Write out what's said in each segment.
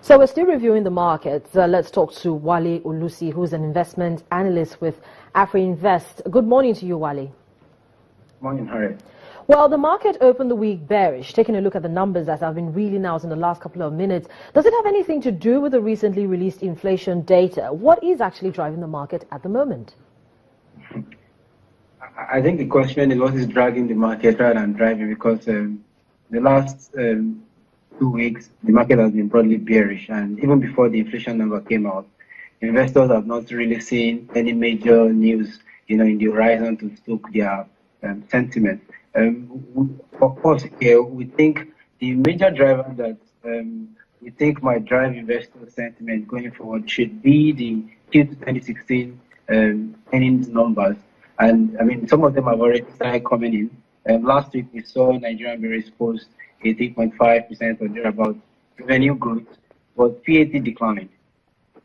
So we're still reviewing the markets. Let's talk to Wale Olusi, who's an investment analyst with Afrinvest. Good morning to you, Wale. Morning, Harry. Well, the market opened the week bearish. Taking a look at the numbers that have been reeling out in the last couple of minutes, does it have anything to do with the recently released inflation data? What is actually driving the market at the moment? I think the question is what is dragging the market rather than driving, because the last 2 weeks, the market has been broadly bearish, and even before the inflation number came out, investors have not really seen any major news, in the horizon to stoke their sentiment. Of course, we think the major driver that we think might drive investor sentiment going forward should be the Q2 2016 earnings numbers. And I mean, some of them have already started coming in. Last week, we saw Nigerian Breweries post a 3.5% or thereabout revenue growth, but PAT declined.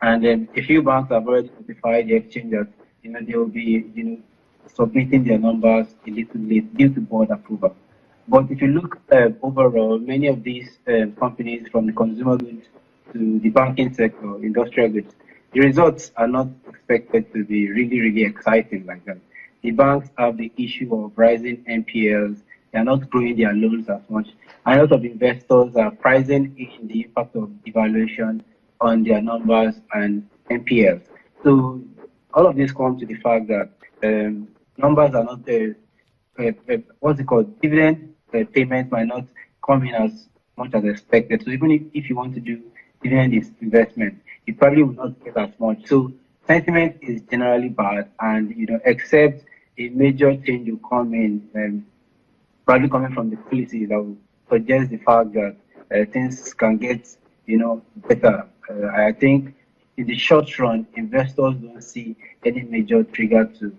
And a few banks have already notified the exchange that they will be submitting their numbers a little late due to board approval. But if you look overall, many of these companies, from the consumer goods to the banking sector, industrial goods, the results are not expected to be really, really exciting like that. The banks have the issue of rising NPLs. They are not growing their loans as much. And a lot of investors are pricing in the impact of devaluation on their numbers and NPLs. So all of this comes to the fact that numbers are not what's it called? Dividend payments might not come in as much as expected. So even if you want to do dividend investment, you probably will not get as much. So sentiment is generally bad, and except a major change will come in, probably coming from the policies that will suggest the fact that things can get better. I think in the short run, investors don't see any major trigger to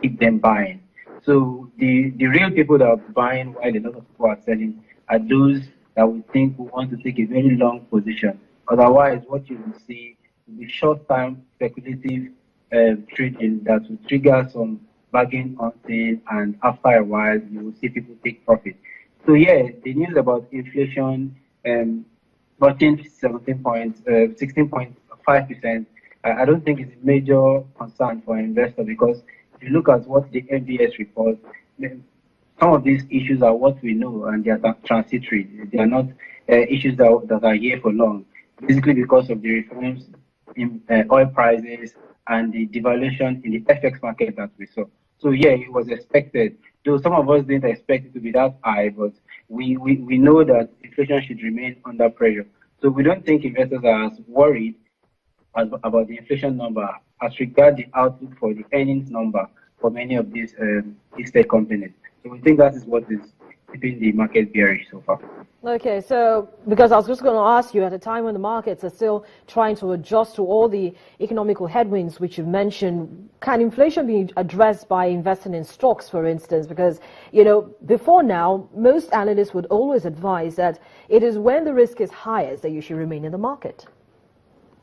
keep them buying. So the real people that are buying while a lot of people are selling are those that we think will want to take a very long position. Otherwise, what you will see will be short-term speculative trading that will trigger some bargain hunting, and after a while, you will see people take profit. So yeah, the news about inflation touching 16.5%, I don't think it's a major concern for investors, because if you look at what the MBS reports, some of these issues are what we know, and they are transitory. They are not issues that are here for long, basically because of the reforms in oil prices and the devaluation in the FX market that we saw. So yeah, it was expected, though some of us didn't expect it to be that high, but we know that inflation should remain under pressure. So we don't think investors are as worried about the inflation number as regard the outlook for the earnings number for many of these listed companies. So we think that is what is keeping the market bearish so far. Okay, so because I was just going to ask you, at a time when the markets are still trying to adjust to all the economical headwinds which you mentioned, can inflation be addressed by investing in stocks, for instance? Because, before now, most analysts would always advise that it is when the risk is highest that you should remain in the market.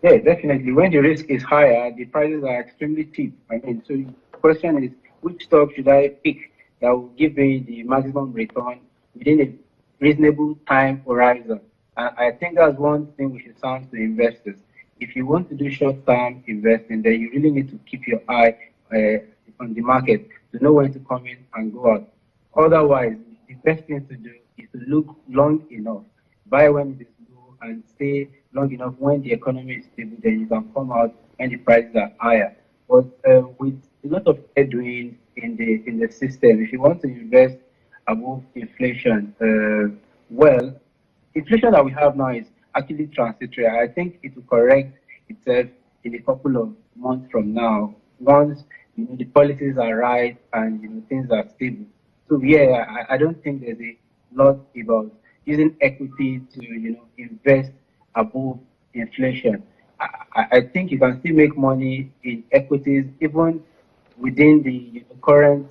Yeah, definitely. When the risk is higher, the prices are extremely cheap. I mean, so the question is, which stock should I pick that will give me the maximum return within a reasonable time horizon? And I think that's one thing we should sound to investors. If you want to do short-term investing, then you really need to keep your eye on the market to know when to come in and go out. Otherwise, the best thing to do is to look long enough, buy when it is low, and stay long enough when the economy is stable. Then you can come out when the prices are higher. But with a lot of headwinds in the system, if you want to invest above inflation, inflation that we have now is actually transitory. I think it will correct itself in a couple of months from now, once the policies are right and things are stable. So yeah, I don't think there's a lot about using equity to invest above inflation. I think you can still make money in equities even within the current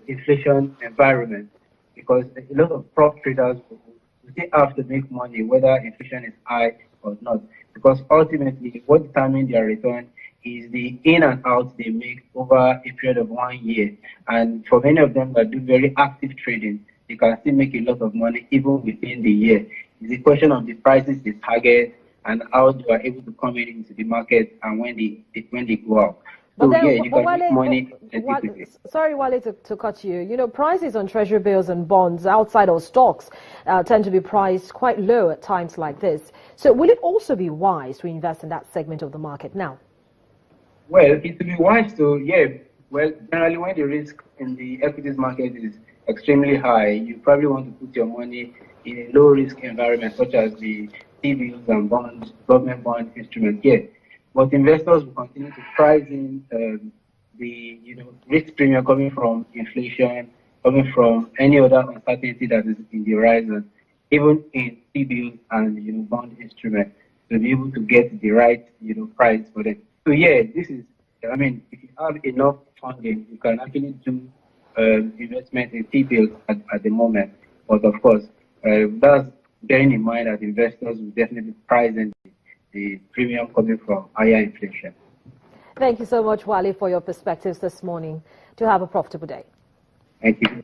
inflation environment, because a lot of prop traders will still have to make money whether inflation is high or not, because ultimately what determines their return is the in and out they make over a period of 1 year. And for many of them that do very active trading, they can still make a lot of money even within the year. It's a question of the prices they target and how they are able to come into the market and when they go out. But So then, yeah, you can Wale, make money and equity. sorry, Wale, to cut you. You know, prices on treasury bills and bonds outside of stocks tend to be priced quite low at times like this. So will it also be wise to invest in that segment of the market now? Well, it would be wise to, yeah. Well, generally, when the risk in the equities market is extremely high, you probably want to put your money in a low-risk environment, such as the T-bills and bonds, government bond instruments. Yeah, but investors will continue to price in the risk premium coming from inflation, coming from any other uncertainty that is in the horizon, even in T-bills and bond instruments, to be able to get the right price for them. So yeah, this is. I mean, if you have enough funding, you can actually do investment in T-bills at the moment. But of course, that's bearing in mind that investors will definitely price in the premium coming from higher inflation. Thank you so much, Wale, for your perspectives this morning. To have a profitable day. Thank you.